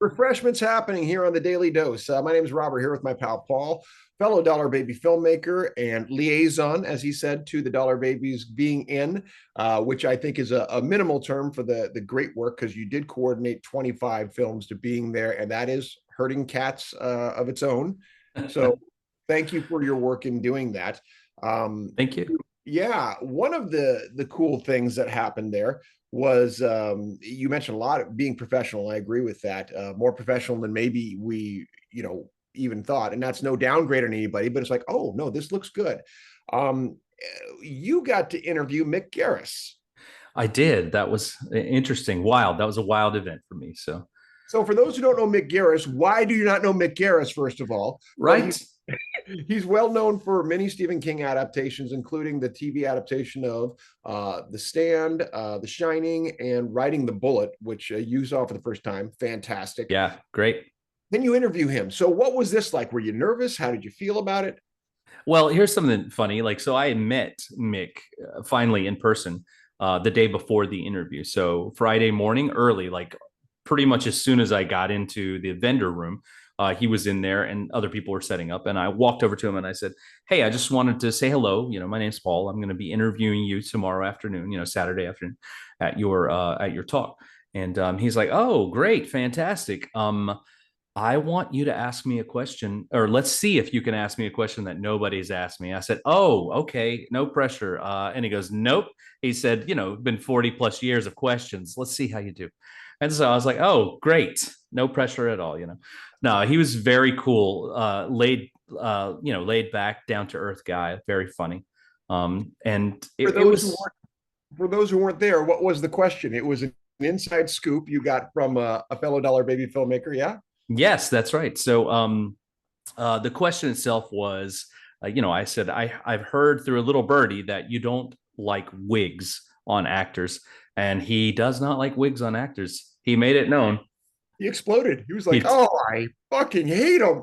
Refreshments happening here on the Daily Dose. My name is Robert here with my pal Paul, fellow Dollar Baby filmmaker and liaison, as he said, to the Dollar Babies being in, which I think is a minimal term for the great work because you did coordinate 25 films to being there, and that is hurting cats of its own. So thank you for your work in doing that. Thank you. Yeah, one of the cool things that happened there was you mentioned a lot of being professional. I agree with that. More professional than maybe we, even thought. And that's no downgrade on anybody, but it's like, oh no, this looks good. Um, you got to interview Mick Garris. I did. That was interesting. Wild. That was a wild event for me. So, So for those who don't know Mick Garris, why do you not know Mick Garris, first of all? Well, right. he's well known for many Stephen King adaptations, including the TV adaptation of The Stand, The Shining, and Riding the Bullet, which you saw for the first time. Fantastic. Yeah. Great. Then you interview him. So what was this like? Were you nervous? How did you feel about it? Well, here's something funny. Like, so I met Mick finally in person the day before the interview. So Friday morning, early, like pretty much as soon as I got into the vendor room, he was in there and other people were setting up. And I walked over to him and I said, "Hey, I just wanted to say hello. My name's Paul. I'm going to be interviewing you tomorrow afternoon, Saturday afternoon at your talk." And he's like, "Oh, great, fantastic. I want you to ask me a question, or let's see if you can ask me a question that nobody's asked me." I said, "Oh, okay, no pressure." And he goes, "Nope." He said, been 40 plus years of questions. Let's see how you do. And so I was like, "Oh, great. No pressure at all." No, he was very cool, laid back, down to earth guy, very funny. And For it those who was, weren't for those who weren't there, what was the question? It was an inside scoop you got from a fellow Dollar Baby filmmaker. Yeah. yes, that's right. So, the question itself was, I said, I've heard through a little birdie that you don't like wigs on actors, and he does not like wigs on actors. He made it known. He exploded. He was like, He "Oh, I fucking hate him."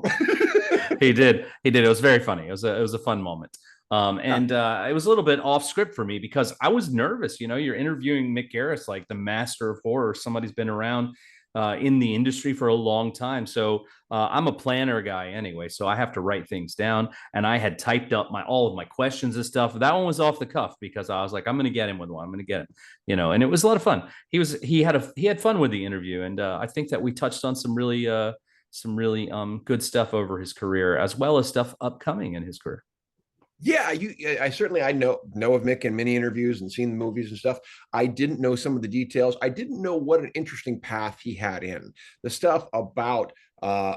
he did. He did. It was very funny. It was a fun moment. And it was a little bit off script for me because I was nervous. You're interviewing Mick Garris, like the master of horror. Somebody's been around in the industry for a long time. So I'm a planner guy anyway, so I have to write things down. And I had typed up all of my questions and stuff. That one was off the cuff because I was like, I'm going to get him with one. I'm going to get him. And it was a lot of fun. He had fun with the interview, and I think that we touched on some really good stuff over his career, as well as stuff upcoming in his career. Yeah, I certainly I know of Mick in many interviews and seen the movies and stuff. I didn't know some of the details. I didn't know what an interesting path he had in the stuff about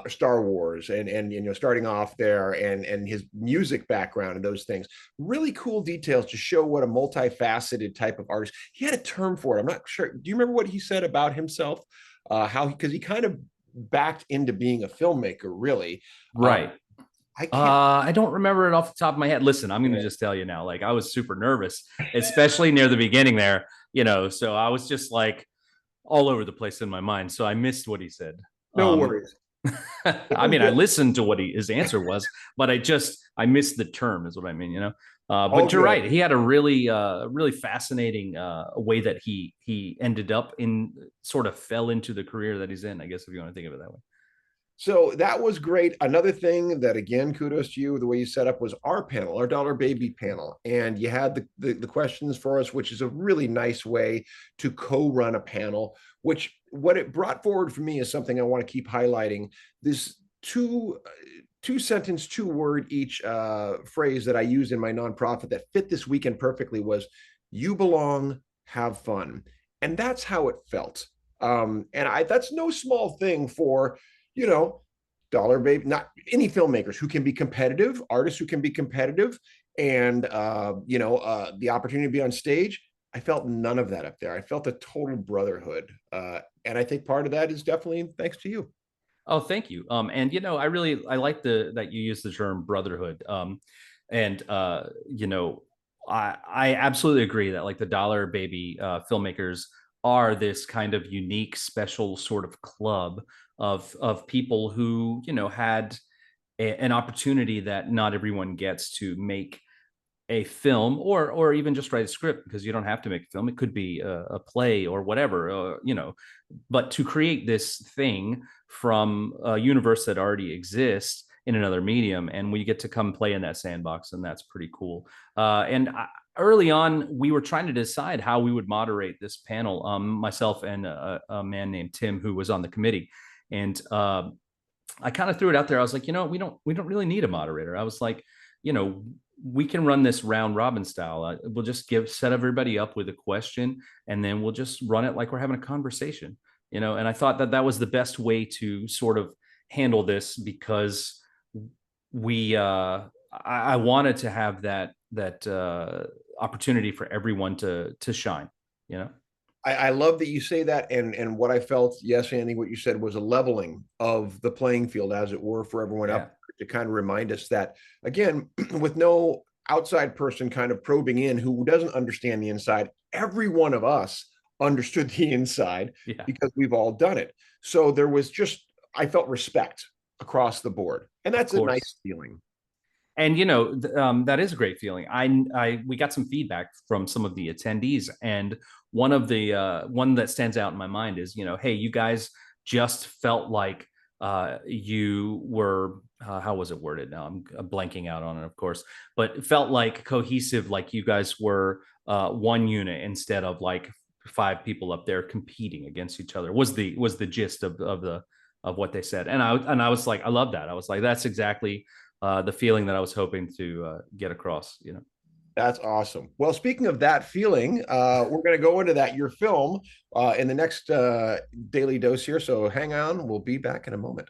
Star Wars and starting off there and his music background and those things. Really cool details to show what a multifaceted type of artist. He had a term for it. I'm not sure. Do you remember what he said about himself? How because he kind of backed into being a filmmaker, really. Uh, Right. I can't. I don't remember it off the top of my head. Listen, I'm going to just tell you now, like I was super nervous, especially near the beginning there, so I was just like all over the place in my mind. So I missed what he said. No Um, worries. It I was mean, I just listened to what his answer was, but I missed the term is what I mean. all But you're good. right. He had a really fascinating way that he ended up in, sort of fell into the career that he's in, I guess, if you want to think of it that way. So that was great. Another thing that, again, kudos to you, the way you set up was our panel, our Dollar Baby panel. And you had the questions for us, which is a really nice way to co-run a panel, which what it brought forward for me is something I want to keep highlighting. This two sentence, two word each phrase that I use in my nonprofit that fit this weekend perfectly was you belong, have fun. And that's how it felt. And that's no small thing for you know, Dollar Baby, not any filmmakers who can be competitive, artists who can be competitive, and the opportunity to be on stage. I felt none of that up there. I felt a total brotherhood, and I think part of that is definitely thanks to you. Oh, thank you. And I like that you use the term brotherhood. And I absolutely agree that like the Dollar Baby filmmakers are this kind of unique, special sort of club of people who had an opportunity that not everyone gets to make a film, or even just write a script, because you don't have to make a film. It could be a play or whatever, but to create this thing from a universe that already exists in another medium, and we get to come play in that sandbox, and that's pretty cool. Early on, we were trying to decide how we would moderate this panel, myself and a man named Tim, who was on the committee. And I kind of threw it out there. I was like, we don't really need a moderator. I was like, we can run this round robin style. We'll just set everybody up with a question, and then we'll just run it like we're having a conversation. And I thought that that was the best way to sort of handle this, because I wanted to have that opportunity for everyone to shine. You know. I love that you say that, and what I felt, yes, Andy, what you said was a leveling of the playing field, as it were, for everyone Yeah. up, to kind of remind us that, again, with no outside person kind of probing in who doesn't understand the inside, every one of us understood the inside Yeah. because we've all done it. So there was just, I felt respect across the board, and Of that's a course. nice feeling. And that is a great feeling. We got some feedback from some of the attendees, and one that stands out in my mind is, hey, you guys just felt like you were, how was it worded? Now I'm blanking out on it, of course, but it felt like cohesive, like you guys were one unit instead of like five people up there competing against each other. Was the gist of what they said, and I was like, I love that. I was like, that's exactly the feeling that I was hoping to get across. That's awesome. Well, speaking of that feeling, we're going to go into that, your film, in the next Daily Dose here. So hang on. We'll be back in a moment.